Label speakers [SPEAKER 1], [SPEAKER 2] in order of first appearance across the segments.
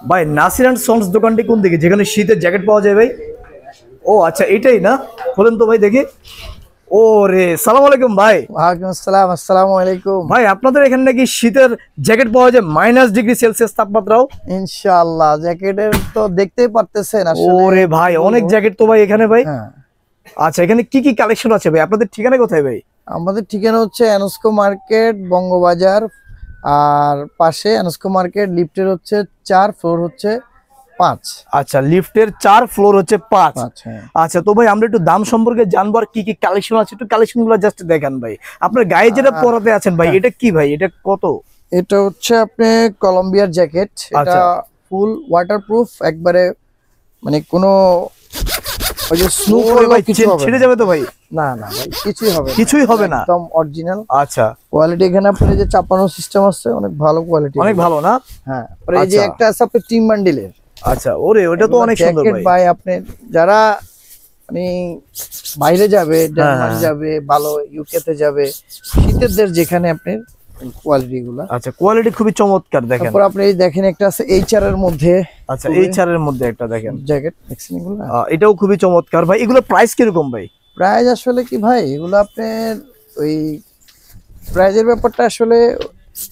[SPEAKER 1] ভাই Nasir and sons দোকানটি কোন দিকে, যেখানে শীতের জ্যাকেট পাওয়া যায় ভাই? ও আচ্ছা, এটাই না? বলেন তো ভাই দেখি। ও রে, সালাম আলাইকুম ভাই।
[SPEAKER 2] ওয়ালাইকুম আসসালাম। আসসালামু আলাইকুম
[SPEAKER 1] ভাই আপনাদের এখানে নাকি শীতের জ্যাকেট পাওয়া যায় -ডিগ্রি সেলসিয়াস তাপমাত্রাও?
[SPEAKER 2] ইনশাআল্লাহ। জ্যাকেটের তো দেখতেই পারতেছেন আসলে।
[SPEAKER 1] ওরে ভাই, অনেক জ্যাকেট তো ভাই এখানে ভাই।
[SPEAKER 2] হ্যাঁ,
[SPEAKER 1] আচ্ছা, এখানে কি কি কালেকশন আছে ভাই? আপনাদের ঠিকানা কোথায় ভাই?
[SPEAKER 2] আমাদের ঠিকানা হচ্ছে এনস্কো মার্কেট, বঙ্গবাজার। আর পাশে এনস্কো মার্কেট, লিফটের হচ্ছে 4, ফ্লোর হচ্ছে 5।
[SPEAKER 1] আচ্ছা, লিফটের 4, ফ্লোর হচ্ছে 5।
[SPEAKER 2] হ্যাঁ।
[SPEAKER 1] আচ্ছা, তো ভাই আমরা একটু দাম সম্পর্কে জানবো আর কি কি কালেকশন আছে, একটু কালেকশন গুলো জাস্ট দেখান ভাই। আপনার গায়ে যেটা পরাতে আছেন ভাই, এটা কি ভাই? এটা কত?
[SPEAKER 2] এটা হচ্ছে আপনি কলম্বিয়ার জ্যাকেট। এটা
[SPEAKER 1] আচ্ছা।
[SPEAKER 2] ফুল ওয়াটারপ্রুফ একবারে, মানে কোনো ওই যে স্নো
[SPEAKER 1] ভাই
[SPEAKER 2] কিছু হবে
[SPEAKER 1] ছিঁড়ে
[SPEAKER 2] না।
[SPEAKER 1] যাবে তো ভাই?
[SPEAKER 2] না না ভাই, কিছুই হবে না,
[SPEAKER 1] কিছুই হবে না,
[SPEAKER 2] একদম অরিজিনাল
[SPEAKER 1] আচ্ছা।
[SPEAKER 2] কোয়ালিটি। এখানে আপনার যে চাপানো সিস্টেম আছে, অনেক ভালো কোয়ালিটি,
[SPEAKER 1] অনেক ভালো না?
[SPEAKER 2] হ্যাঁ। আর এই যে
[SPEAKER 1] আচ্ছা।
[SPEAKER 2] একটা আছে আপনার টিম বান্ডিলের।
[SPEAKER 1] আচ্ছা, ওরে ওটা তো অনেক সুন্দর
[SPEAKER 2] জ্যাকেট
[SPEAKER 1] ভাই।
[SPEAKER 2] ভাই, আপনি যারা মানে বাইরে যাবে, ডেনমার্ক
[SPEAKER 1] হ্যাঁ।
[SPEAKER 2] যাবে, ভালো ইউকে তে যাবে, শীতের যেখানে আপনি কোয়ালিটি গুলা।
[SPEAKER 1] আচ্ছা, কোয়ালিটি খুবই চমৎকার দেখেন।
[SPEAKER 2] তারপর আপনি এই দেখেন একটা আছে এইচআর এর মধ্যে।
[SPEAKER 1] আচ্ছা, এই চারের মধ্যে একটা দেখেন
[SPEAKER 2] জ্যাকেট দেখছেন এগুলো?
[SPEAKER 1] এটাও খুবই চমৎকার ভাই। এগুলো প্রাইস কিরকম ভাই?
[SPEAKER 2] প্রাইস আসলে কি ভাই, এগুলো আপনার ওই প্রাইজের ব্যাপারটা আসলে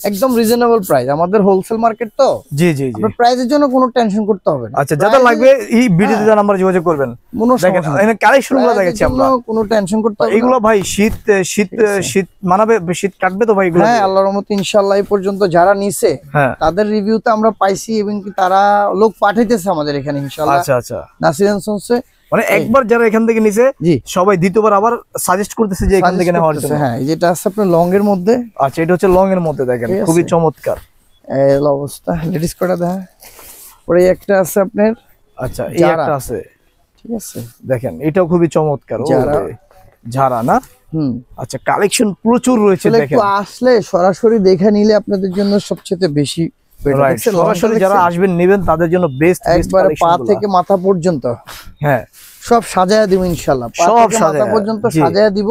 [SPEAKER 2] একদম রিজনেবল প্রাইস। আমাদের হোলসেল মার্কেট তো।
[SPEAKER 1] জি জি জি।
[SPEAKER 2] আপনার প্রাইজের জন্য কোনো টেনশন করতে হবে না।
[SPEAKER 1] আচ্ছা, যাদের লাগবে এই ভিডিওতে যান আমরা যোগাযোগ করবেন।
[SPEAKER 2] কোনো
[SPEAKER 1] দেখেন
[SPEAKER 2] সমস্যা নেই।
[SPEAKER 1] এখানে কালেকশনগুলো দেখাচ্ছি আমরা।
[SPEAKER 2] কোনো টেনশন করতে হবে না।
[SPEAKER 1] এগুলো ভাই শীত শীত শীত মানাবে, শীত কাটবে তো ভাই এগুলো?
[SPEAKER 2] হ্যাঁ, আল্লাহর রহমতে ইনশাআল্লাহ এই পর্যন্ত যারা নিছে
[SPEAKER 1] হ্যাঁ,
[SPEAKER 2] তাদের রিভিউতে আমরা পাইছি, এবং কি তারা লোক পাঠাইতেছে আমাদের এখানে ইনশাআল্লাহ।
[SPEAKER 1] আচ্ছা আচ্ছা।
[SPEAKER 2] নাসির এন্ড সন্সে
[SPEAKER 1] মানে একবার যারা এখান থেকে নিছে
[SPEAKER 2] জি,
[SPEAKER 1] সবাই দ্বিতীয়বার আবার সাজেস্ট করতেছে যে এখান থেকে নেওয়ার জন্য।
[SPEAKER 2] হ্যাঁ, এই যেটা আছে আপনার লং এর মধ্যে।
[SPEAKER 1] আচ্ছা, এটা হচ্ছে লং এর মধ্যে দেখেন,
[SPEAKER 2] ঠিক আছে।
[SPEAKER 1] খুবই চমৎকার
[SPEAKER 2] এই অবস্থা, লেডিস কোটা দেখা। পরে একটা আছে আপনার,
[SPEAKER 1] আচ্ছা, এই
[SPEAKER 2] যারা।
[SPEAKER 1] একটা আছে,
[SPEAKER 2] ঠিক আছে,
[SPEAKER 1] দেখেন এটাও খুবই চমৎকার।
[SPEAKER 2] যারা।
[SPEAKER 1] ঝাড়া না? আচ্ছা, কালেকশন প্রচুর রয়েছে
[SPEAKER 2] আসলে
[SPEAKER 1] দেখেন।
[SPEAKER 2] একটু আসলে সরাসরি দেখে নিলে আপনাদের জন্য সবচেয়ে বেশি better।
[SPEAKER 1] রাইট,
[SPEAKER 2] দেখছেন,
[SPEAKER 1] সরাসরি
[SPEAKER 2] লংটা
[SPEAKER 1] যারা
[SPEAKER 2] দেখছেন?
[SPEAKER 1] আসবেন নেবেন তাদের জন্য বেস্ট
[SPEAKER 2] একবারে পা থেকে মাথা পর্যন্ত
[SPEAKER 1] হ্যাঁ
[SPEAKER 2] সব সাজায়া দিব ইনশাআল্লাহ। পা
[SPEAKER 1] সব
[SPEAKER 2] থেকে মাথা
[SPEAKER 1] সাজায়া,
[SPEAKER 2] পর্যন্ত
[SPEAKER 1] জি।
[SPEAKER 2] সাজায়া দিব।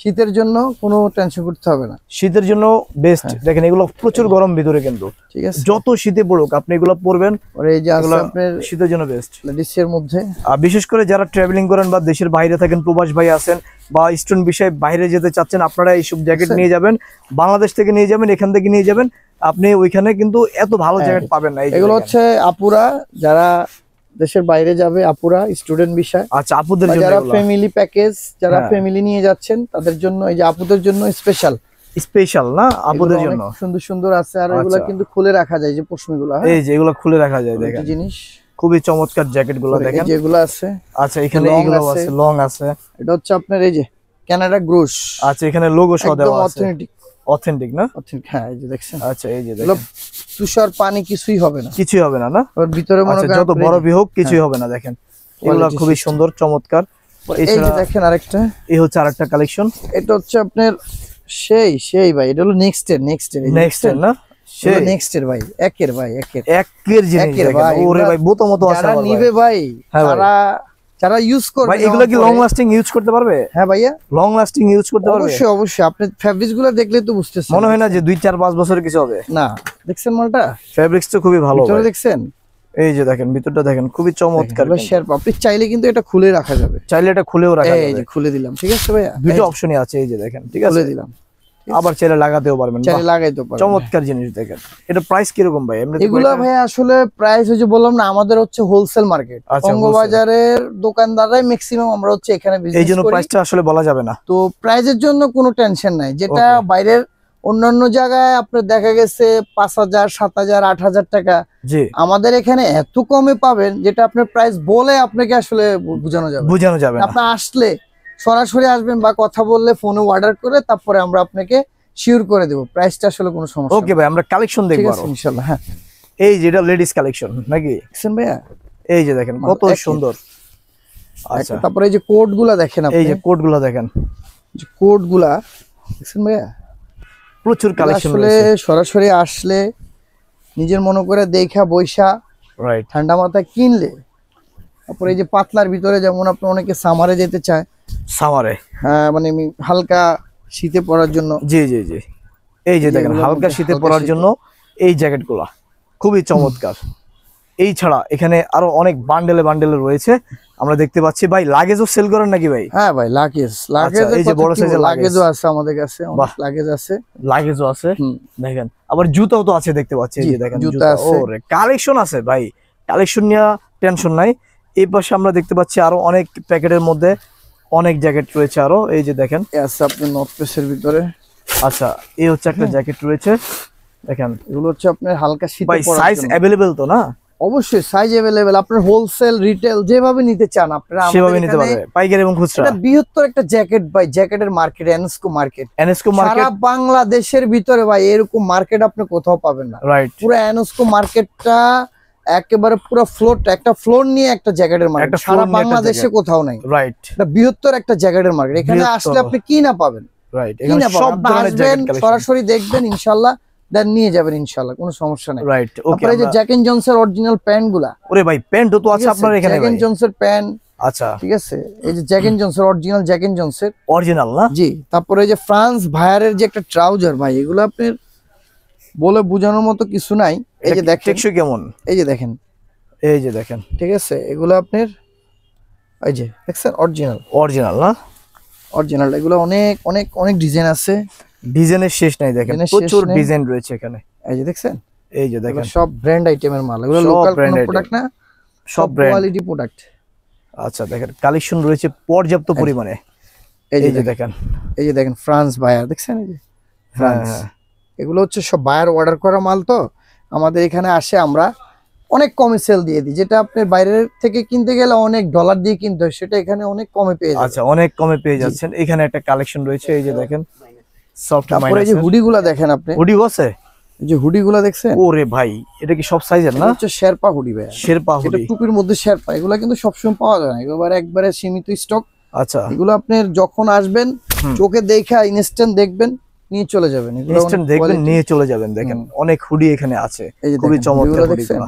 [SPEAKER 2] শীতের জন্য কোনো টেনশন করতে হবে না।
[SPEAKER 1] শীতের জন্য বেস্ট দেখেন, এগুলো প্রচুর গরম ভিতরে, কিন্তু
[SPEAKER 2] ঠিক আছে,
[SPEAKER 1] যত শীতে পড়ুক আপনি এগুলো পরবেন,
[SPEAKER 2] আর এই যে আছে
[SPEAKER 1] এগুলো
[SPEAKER 2] আপনার
[SPEAKER 1] শীতের জন্য বেস্ট।
[SPEAKER 2] লেডিসের মধ্যে।
[SPEAKER 1] আর বিশেষ করে যারা ট্রাভেলিং করেন বা দেশের বাইরে থাকেন, প্রবাস ভাই আছেন বা স্টুডেন্ট বিষয়ে বাইরে যেতে চাচ্ছেন, আপনারা এইসব জ্যাকেট নিয়ে যাবেন, বাংলাদেশ থেকে নিয়ে যাবেন, এখান থেকে নিয়ে যাবেন। আপনি ওইখানে কিন্তু এত ভালো জ্যাকেট পাবেন না।
[SPEAKER 2] এগুলো হচ্ছে আপুরা যারা দেশের বাইরে যাবে, আপুরা স্টুডেন্ট বিষয়।
[SPEAKER 1] আচ্ছা, আপুদের জন্য
[SPEAKER 2] যারা
[SPEAKER 1] এগুলো
[SPEAKER 2] ফ্যামিলি প্যাকেজ, যারা
[SPEAKER 1] হ্যাঁ।
[SPEAKER 2] ফ্যামিলি নিয়ে যাচ্ছেন তাদের জন্য, এই যে আপুদের জন্য স্পেশাল
[SPEAKER 1] স্পেশাল না, আপুদের জন্য
[SPEAKER 2] সুন্দর সুন্দর আছে। আর এগুলা
[SPEAKER 1] আচ্ছা।
[SPEAKER 2] কিন্তু খুলে রাখা যায়, যে পশমিগুলো।
[SPEAKER 1] এই যে এগুলো খুলে রাখা যায় দেখেন,
[SPEAKER 2] জিনিস
[SPEAKER 1] খুবই চমৎকার জ্যাকেট গুলো দেখেন
[SPEAKER 2] যেগুলো আছে।
[SPEAKER 1] আচ্ছা, এখানে
[SPEAKER 2] Long
[SPEAKER 1] এগুলো
[SPEAKER 2] আছে।
[SPEAKER 1] আছে, লং আছে।
[SPEAKER 2] এটা হচ্ছে আপনার এই যে কানাডা গ্রুশ।
[SPEAKER 1] আচ্ছা, এখানে লোগো সহ
[SPEAKER 2] একদম
[SPEAKER 1] দেওয়া আছে,
[SPEAKER 2] অথেন্টিক।
[SPEAKER 1] অথেন্টিক না?
[SPEAKER 2] হ্যাঁ, এই যে দেখছেন।
[SPEAKER 1] আচ্ছা, এই যে
[SPEAKER 2] এগুলো
[SPEAKER 1] দেখেন
[SPEAKER 2] তুষার পানি কিছুই হবে না,
[SPEAKER 1] কিছুই হবে না, না?
[SPEAKER 2] ওর ভিতরে মনে
[SPEAKER 1] আচ্ছা,
[SPEAKER 2] করেন
[SPEAKER 1] যত বড় হোক কিছুই হবে না দেখেন। এগুলো
[SPEAKER 2] Quality
[SPEAKER 1] খুবই
[SPEAKER 2] system।
[SPEAKER 1] সুন্দর চমৎকার।
[SPEAKER 2] এই যে
[SPEAKER 1] এছাড়া
[SPEAKER 2] দেখেন আরেকটা,
[SPEAKER 1] এই হচ্ছে আরেকটা কালেকশন।
[SPEAKER 2] এটা হচ্ছে আপনার সেই ভাই, এটা হলো নেক্সট এর
[SPEAKER 1] নেক্সট না? সেই
[SPEAKER 2] নেক্সট এর ভাই, একের
[SPEAKER 1] একের জিনিস
[SPEAKER 2] একের
[SPEAKER 1] দেখেন।
[SPEAKER 2] ভাই,
[SPEAKER 1] ওরে
[SPEAKER 2] এগুলা
[SPEAKER 1] ভাই, বোতো মতো আছে
[SPEAKER 2] যারা
[SPEAKER 1] আমার
[SPEAKER 2] নিবে
[SPEAKER 1] ভাই।
[SPEAKER 2] ভাই,
[SPEAKER 1] হ্যাঁ ভাই।
[SPEAKER 2] যারা ইউজ করবে
[SPEAKER 1] ভাই এগুলো কি লং লাস্টিং ইউজ করতে পারবে?
[SPEAKER 2] হ্যাঁ ভাইয়া,
[SPEAKER 1] লং লাস্টিং ইউজ করতে পারবে?
[SPEAKER 2] অবশ্যই অবশ্যই। আপনি ফেব্রিক্স গুলো দেখলে তো বুঝতেছেন।
[SPEAKER 1] মনে হয় না যে 2-4-5 বছরের কিছু হবে।
[SPEAKER 2] না, দেখছেন মালটা
[SPEAKER 1] ফেব্রিক্স তো খুবই ভালো
[SPEAKER 2] ভিতরে
[SPEAKER 1] ভাই।
[SPEAKER 2] দেখছেন?
[SPEAKER 1] এই যে দেখেন ভিতরটা দেখেন, খুবই চমৎকার।
[SPEAKER 2] শেয়ার আপনি চাইলে কিন্তু এটা খুলে রাখা যাবে,
[SPEAKER 1] চাইলে এটা খুলেও রাখা
[SPEAKER 2] এই
[SPEAKER 1] যাবে।
[SPEAKER 2] যে খুলে দিলাম। ঠিক আছে ভাইয়া,
[SPEAKER 1] দুটো অপশনই আছে, এই যে দেখেন, ঠিক আছে,
[SPEAKER 2] খুলে দিলাম।
[SPEAKER 1] আবার চাইলে লাগাতেও পারবেন।
[SPEAKER 2] চাইলে
[SPEAKER 1] বাহ,
[SPEAKER 2] লাগাইতে পারবেন।
[SPEAKER 1] চমৎকার জিনিস দেখেন। এটা প্রাইস কিরকম ভাই?
[SPEAKER 2] এগুলা ভাইয়া আসলে প্রাইস হচ্ছে বললাম না, আমাদের হচ্ছে হোলসেল মার্কেট।
[SPEAKER 1] আচ্ছা,
[SPEAKER 2] বঙ্গবাজারের দোকানদাররাই ম্যাক্সিমাম আমরা হচ্ছে এখানে
[SPEAKER 1] এই
[SPEAKER 2] বিজনেস
[SPEAKER 1] জন্য
[SPEAKER 2] করি।
[SPEAKER 1] প্রাইসটা আসলে বলা যাবে না।
[SPEAKER 2] তো প্রাইজের জন্য কোনো টেনশন নাই। যেটা
[SPEAKER 1] Okay.
[SPEAKER 2] বাইরের অন্যান্য জায়গায় আপনার দেখা গেছে 5,000, 7,000, 8,000 টাকা,
[SPEAKER 1] জি,
[SPEAKER 2] আমাদের এখানে এত কমে পাবেন যেটা আপনার প্রাইস বলে আপনাকে আসলে বোঝানো যাবে।
[SPEAKER 1] বোঝানো যাবে না।
[SPEAKER 2] আপনি আসলে সরাসরি আসবেন বা কথা বললে ফোনে অর্ডার করে তারপরে আমরা আপনাকে শিওর করে দেব প্রাইসটা, আসলে কোনো সমস্যা
[SPEAKER 1] ওকে ভাই, আমরা কালেকশন
[SPEAKER 2] ঠিক
[SPEAKER 1] দেখবো
[SPEAKER 2] আছে
[SPEAKER 1] আরো।
[SPEAKER 2] ইনশাআল্লাহ। হ্যাঁ,
[SPEAKER 1] এই যেটা লেডিস কালেকশন নাকি?
[SPEAKER 2] দেখছেন ভাইয়া,
[SPEAKER 1] এই যে দেখেন কত
[SPEAKER 2] একই।
[SPEAKER 1] সুন্দর। আচ্ছা,
[SPEAKER 2] তারপরে এই যে কোড গুলা দেখেন,
[SPEAKER 1] এই
[SPEAKER 2] আপনি
[SPEAKER 1] যে কোড গুলো দেখেন,
[SPEAKER 2] যে কোড গুলা দেখছেন ভাইয়া,
[SPEAKER 1] প্রচুর কালেকশন
[SPEAKER 2] আসলে সরাসরি আসলে নিজের মনে করে দেখা বৈশা
[SPEAKER 1] রাইট
[SPEAKER 2] ঠান্ডা মাথায় কিনলে। তারপরে এই যে পাতলার ভিতরে, যেমন আপনি অনেকে সামারে যেতে চায়,
[SPEAKER 1] সামারে,
[SPEAKER 2] হ্যাঁ মানে হালকা শীতে পরার জন্য।
[SPEAKER 1] জি জি জি, এই যে দেখেন
[SPEAKER 2] যেগুলোর
[SPEAKER 1] হালকা
[SPEAKER 2] মধ্যে
[SPEAKER 1] শীতে
[SPEAKER 2] হালকা
[SPEAKER 1] পরার
[SPEAKER 2] শীতে।
[SPEAKER 1] জন্য এই জ্যাকেট গুলা খুবই চমৎকার। এই ছাড়া এখানে আরো অনেক বান্ডেলে রয়েছে আমরা দেখতে পাচ্ছি। ভাই লাগেজও সেল করেন নাকি ভাই?
[SPEAKER 2] হ্যাঁ ভাই, লাগেজ
[SPEAKER 1] এই যে বড় সাইজের
[SPEAKER 2] লাগেজও আছে আমাদের কাছে, অনেক লাগেজ আছে।
[SPEAKER 1] লাগেজও আছে দেখেন, আবার জুতাও তো আছে দেখতে পাচ্ছি, এই যে দেখেন জুতা। ওরে কালেকশন আছে ভাই, কালেকশন নিয়ে টেনশন নাই। এই পাশে আমরা দেখতে পাচ্ছি আরো অনেক প্যাকেটের মধ্যে অনেক জ্যাকেট রয়েছে আরো, এই যে দেখেন
[SPEAKER 2] আছে আপনার নর্থ ফেসের ভিতরে।
[SPEAKER 1] আচ্ছা, এই হচ্ছে একটা জ্যাকেট রয়েছে দেখেন।
[SPEAKER 2] এগুলো হচ্ছে আপনার হালকা শীতে
[SPEAKER 1] ভাই
[SPEAKER 2] পরার
[SPEAKER 1] সাইজ
[SPEAKER 2] জন্য।
[SPEAKER 1] अवेलेबल তো না?
[SPEAKER 2] অবশ্যই সাইজ अवेलेबल, আপনার হোলসেল রিটেল যেভাবে নিতে চান আপনারা
[SPEAKER 1] সেভাবে নিতে পারবে, পাইকারি এবং খুচরা।
[SPEAKER 2] এটা বৃহত্তর একটা জ্যাকেট ভাই, জ্যাকেটের মার্কেট এনএসকো মার্কেট।
[SPEAKER 1] এনএসকো
[SPEAKER 2] সারা
[SPEAKER 1] মার্কেট
[SPEAKER 2] বাংলাদেশের ভিতরে ভাই এরকম মার্কেট আপনি কোথাও পাবেন না।
[SPEAKER 1] রাইট,
[SPEAKER 2] পুরো এনএসকো মার্কেটটা একেবারে পুরো ফ্লোর, একটা ফ্লোর নিয়ে একটা জ্যাকেটের মার্কেট, সারা বাংলাদেশে কোথাও নাই।
[SPEAKER 1] রাইট,
[SPEAKER 2] এটা বৃহত্তর একটা জ্যাকেটের মার্কেট। এখানে আসলে আপনি কি না পাবেন,
[SPEAKER 1] রাইট।
[SPEAKER 2] কি
[SPEAKER 1] এখানে
[SPEAKER 2] না
[SPEAKER 1] সব
[SPEAKER 2] পাবেন,
[SPEAKER 1] ধরনের
[SPEAKER 2] আসবেন
[SPEAKER 1] জ্যাকেট কালেকশন।
[SPEAKER 2] সরাসরি দেখবেন ইনশাআল্লাহ, দেন নিয়ে যাবেন ইনশাআল্লাহ, কোনো সমস্যা নাই।
[SPEAKER 1] রাইট, ওকে।
[SPEAKER 2] তারপরে এই যে জ্যাক এন্ড জনসের অরিজিনাল প্যান্ট গুলা,
[SPEAKER 1] ওরে ভাই প্যান্টও তো আছে আপনার এখানে
[SPEAKER 2] জ্যাক
[SPEAKER 1] ভাই?
[SPEAKER 2] এন্ড জনসের প্যান্ট,
[SPEAKER 1] আচ্ছা,
[SPEAKER 2] ঠিক আছে। এই যে জ্যাক এন্ড জনসের অরিজিনাল জ্যাক এন্ড জনসের,
[SPEAKER 1] অরিজিনাল না?
[SPEAKER 2] জি। তারপরে এই যে ফ্রান্স ভায়ারের যে একটা ট্রাউজার ভাই, এগুলো আপনার বলে বোঝানোর মতো কিছু নাই। এই যে দেখেন
[SPEAKER 1] টেকসই কেমন,
[SPEAKER 2] এই যে দেখেন,
[SPEAKER 1] এই যে দেখেন,
[SPEAKER 2] ঠিক আছে। এগুলো আপনার এই যে দেখছেন অরিজিনাল,
[SPEAKER 1] অরিজিনাল না?
[SPEAKER 2] অরিজিনাল। এগুলো অনেক অনেক অনেক ডিজাইন আছে,
[SPEAKER 1] ডিজাইনের শেষ নাই দেখেন,
[SPEAKER 2] ডিজাইনের শেষ
[SPEAKER 1] প্রচুর
[SPEAKER 2] নেই।
[SPEAKER 1] ডিজাইন রয়েছে এখানে।
[SPEAKER 2] এই যে দেখছেন,
[SPEAKER 1] এই যে
[SPEAKER 2] এগুলো
[SPEAKER 1] দেখেন
[SPEAKER 2] সব ব্র্যান্ড আইটেমের মাল, এগুলো
[SPEAKER 1] সব
[SPEAKER 2] লোকাল
[SPEAKER 1] brand
[SPEAKER 2] কোনো
[SPEAKER 1] item।
[SPEAKER 2] প্রোডাক্ট না,
[SPEAKER 1] সব ব্র্যান্ড।
[SPEAKER 2] Quality product.
[SPEAKER 1] আচ্ছা দেখেন, কালেকশন রয়েছে পর্যাপ্ত পরিমাণে।
[SPEAKER 2] এই
[SPEAKER 1] এই যে
[SPEAKER 2] যে
[SPEAKER 1] দেখেন,
[SPEAKER 2] এই যে দেখেন ফ্রান্স বায়ার, দেখছেন এই যে ফ্রান্স।
[SPEAKER 1] হ্যাঁ,
[SPEAKER 2] এগুলো হচ্ছে সব বায়ার অর্ডার করা মাল, তো আমাদের এখানে আসে আমরা অনেক কমে সেল দিয়ে দিই। যেটা আপনার বাইরের থেকে কিনতে গেলে অনেক ডলার দিয়ে কিনতে হয়, সেটা এখানে অনেক কমে পেয়ে যাবেন।
[SPEAKER 1] আচ্ছা অনেক কমে পেয়ে যাচ্ছেন। এখানে একটা কালেকশন রয়েছে, এই যে দেখেন সফট
[SPEAKER 2] তারপরে এই যে হুডি গুলা দেখেন আপনি,
[SPEAKER 1] হুডি আছে।
[SPEAKER 2] এই যে হুডি গুলা দেখছেন,
[SPEAKER 1] ওরে ভাই এটা কি সব সাইজের না?
[SPEAKER 2] হচ্ছে শেরপা হুডি ভাই,
[SPEAKER 1] শেরপা
[SPEAKER 2] এটা
[SPEAKER 1] হুডি।
[SPEAKER 2] টুপির মধ্যে শেরপা। এগুলা কিন্তু সবসময় পাওয়া যায় না, এগুলো একবারে সীমিত স্টক।
[SPEAKER 1] আচ্ছা,
[SPEAKER 2] এগুলো আপনার যখন আসবেন চোখে দেখা ইনস্ট্যান্ট দেখবেন, নিয়ে চলে যাবেন। এগুলো
[SPEAKER 1] ইনস্ট্যান্ট দেখবেন, নিয়ে চলে যাবেন। দেখেন অনেক হুডি এখানে আছে,
[SPEAKER 2] এই যে
[SPEAKER 1] খুবই
[SPEAKER 2] দেখেন,
[SPEAKER 1] চমৎকার
[SPEAKER 2] হুডিগুলো
[SPEAKER 1] হুডিগুলা।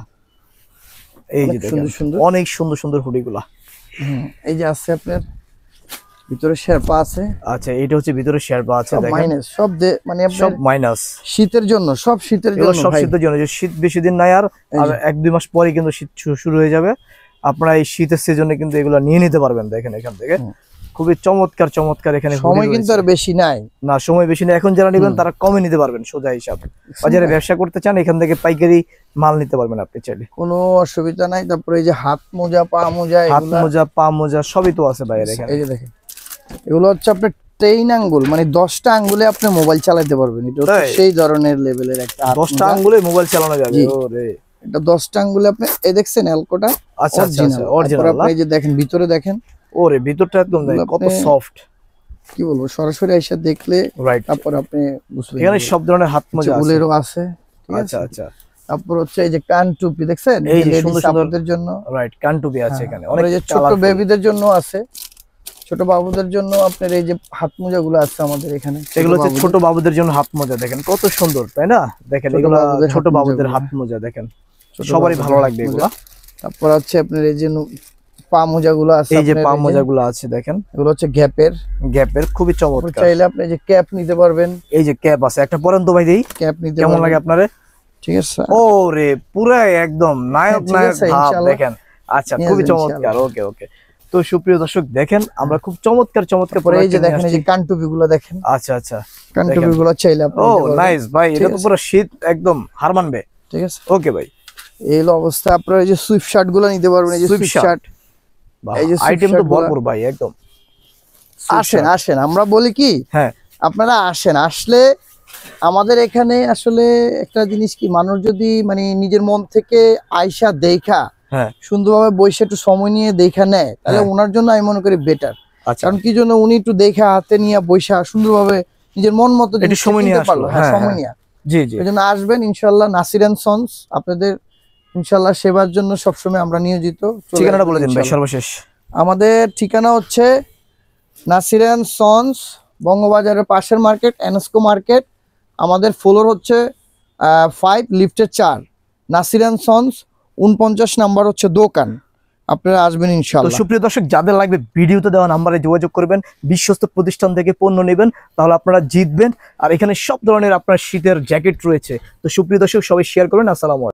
[SPEAKER 1] এই যে
[SPEAKER 2] অনেক
[SPEAKER 1] দেখেন
[SPEAKER 2] সুন্দর সুন্দর,
[SPEAKER 1] অনেক সুন্দর সুন্দর হুডিগুলা।
[SPEAKER 2] এই যে আছে আপনার ভিতরে শেরপা আছে।
[SPEAKER 1] আচ্ছা, এটা হচ্ছে ভিতরে শেরপা আছে দেখেন,
[SPEAKER 2] মাইনাস সব মানে
[SPEAKER 1] সব
[SPEAKER 2] আপনার
[SPEAKER 1] মাইনাস।
[SPEAKER 2] শীতের জন্য, সব শীতের
[SPEAKER 1] এগুলো
[SPEAKER 2] জন্য
[SPEAKER 1] সব
[SPEAKER 2] ভাই।
[SPEAKER 1] শীতের জন্য, যে শীত বেশি দিন নাই আর, আর 1-2 মাস পরে কিন্তু শীত শুরু হয়ে যাবে। আপনারা এই শীতের সিজনে কিন্তু এগুলো নিয়ে নিতে পারবেন। দেখেন এখান থেকে খুবই চমৎকার চমৎকার এখানে
[SPEAKER 2] সময় কিন্তু আর বেশি নাই
[SPEAKER 1] না, সময় বেশি না। এখন যারা নেবেন তারা কমে নিতে পারবেন সোজা হিসাব। বাজারে ব্যবসা করতে চান এখান থেকে পাইকারি মাল নিতে পারবেন আপনি চাইলে,
[SPEAKER 2] কোনো অসুবিধা নাই। তারপরে এই যে হাত মোজা, পা মোজা,
[SPEAKER 1] হাত মোজা, পা মোজা সবই তো আছে বাইরে এখানে।
[SPEAKER 2] এই যে দেখেন, এগুলো হচ্ছে আপনার 10 আঙ্গুল, মানে 10টা আঙ্গুলে আপনি মোবাইল চালাতে পারবেন। এটা হচ্ছে সেই ধরনের লেভেলের একটা হাত
[SPEAKER 1] 10টা
[SPEAKER 2] মোজা।
[SPEAKER 1] আঙ্গুলে মোবাইল চালানো যাবে। ওরে
[SPEAKER 2] এটা 10টা আঙ্গুলে আপনি এই দেখছেন এলকোটা
[SPEAKER 1] আচ্ছা আচ্ছা
[SPEAKER 2] অরিজিনাল। আপনি এই যে দেখেন ভিতরে দেখেন,
[SPEAKER 1] ওরে ভিতরটা একদম দেখেন কত সফট।
[SPEAKER 2] কি বলবো, সরাসরি এসে দেখলে
[SPEAKER 1] রাইট,
[SPEAKER 2] তারপর আপনি বুঝবেন।
[SPEAKER 1] এখানে সব ধরনের হাত মোজা আছে।
[SPEAKER 2] উলেরও আছে, ঠিক আছে।
[SPEAKER 1] আচ্ছা আচ্ছা,
[SPEAKER 2] তারপর হচ্ছে এই যে কান টুপি দেখছেন,
[SPEAKER 1] এই যে
[SPEAKER 2] লেডিস
[SPEAKER 1] সুন্দর সুন্দর
[SPEAKER 2] আপুদের জন্য।
[SPEAKER 1] রাইট, কান টুপি আছে এখানে
[SPEAKER 2] অনেক
[SPEAKER 1] অনেক।
[SPEAKER 2] যে ছোট বেবিদের জন্য আছে, ছোট বাবুদের জন্য আপনার এই যে হাত মোজা গুলো আছে আমাদের এখানে।
[SPEAKER 1] এগুলো হচ্ছে ছোট বাবুদের জন্য হাত মোজা, দেখেন কত সুন্দর তাই না? দেখেন এগুলো ছোট বাবুদের হাত মোজা, দেখেন সবারই ভালো লাগবে এগুলো।
[SPEAKER 2] তারপর হচ্ছে আপনার এই যে পা মোজা গুলো আছে,
[SPEAKER 1] এই যে পা মোজা গুলো আছে দেখেন,
[SPEAKER 2] এগুলো হচ্ছে গ্যাপের,
[SPEAKER 1] খুবই চমৎকার।
[SPEAKER 2] চাইলে আপনি যে ক্যাপ নিতে পারবেন।
[SPEAKER 1] এই যে ক্যাপ আছে, একটা পরেন তো ভাই দেই,
[SPEAKER 2] ক্যাপ নিতে
[SPEAKER 1] কেমন লাগে আপনারে?
[SPEAKER 2] ঠিক আছে,
[SPEAKER 1] ওরে পুরো একদম নায়ক নায়ক ভাব দেখেন। আচ্ছা খুবই চমৎকার। ওকে ওকে, তো সুপ্রিয় দর্শক দেখেন আমরা খুব চমৎকার চমৎকার
[SPEAKER 2] পরে এই যে দেখেন এই যে কানটুপি গুলো দেখেন।
[SPEAKER 1] আচ্ছা আচ্ছা,
[SPEAKER 2] কানটুপি গুলো চাইলে আপনি
[SPEAKER 1] ও নাইস ভাই, এটা তো পুরো শীত একদম হার মানবে।
[SPEAKER 2] ঠিক আছে,
[SPEAKER 1] ওকে ভাই,
[SPEAKER 2] এই হলো অবস্থা। আপনারা এই যে সুইফট শার্ট গুলো নিতে পারবেন, এই যে সুইফট শার্ট,
[SPEAKER 1] এই যে আইটেম তো ভরপুর ভাই একদম।
[SPEAKER 2] আসেন আসেন, আমরা বলি কি,
[SPEAKER 1] হ্যাঁ
[SPEAKER 2] আপনারা আসেন। আসলে আমাদের এখানে আসলে একটা জিনিস কি, মানুষ যদি মানে নিজের মন থেকে আয়সা দেখা সুন্দরভাবে বসে একটু সময় নিয়ে দেখা নেয়, তাহলে ওনার জন্য আমি মনে করি বেটার। কারণ কি জন্য, উনি একটু দেখা হাতে নিয়ে বসা সুন্দরভাবে নিজের মন মতো
[SPEAKER 1] সময় নিয়ে পারলো।
[SPEAKER 2] সময় নিয়ে
[SPEAKER 1] জি জি,
[SPEAKER 2] এই জন্য আসবেন ইনশাল্লাহ। নাসির এন্ড সন্স আপনাদের ইনশাল্লাহ সেবার জন্য সবসময় আমরা নিয়োজিত।
[SPEAKER 1] ঠিকানাটা বলে দিন ভাই সর্বশেষ।
[SPEAKER 2] আমাদের ঠিকানা হচ্ছে নাসির এন্ড সন্স, বঙ্গবাজারের পাশের মার্কেট, এনএসকো মার্কেট। আমাদের ফ্লোর হচ্ছে 5, লিফটের 4, নাসির এন্ড সন্স, 49 নাম্বার হচ্ছে দোকান। আপনারা আসবেন ইনশাআল্লাহ।
[SPEAKER 1] তো সুপ্রিয় দর্শক, যাদের লাগবে ভিডিওতে দেওয়া নাম্বারে যোগাযোগ করবেন। বিশ্বস্ত প্রতিষ্ঠান থেকে পণ্য নেবেন, তাহলে আপনারা জিতবেন। আর এখানে সব ধরনের আপনার শীতের জ্যাকেট রয়েছে। তো সুপ্রিয় দর্শক সবাই শেয়ার করবেন। আসসালামু আলাইকুম।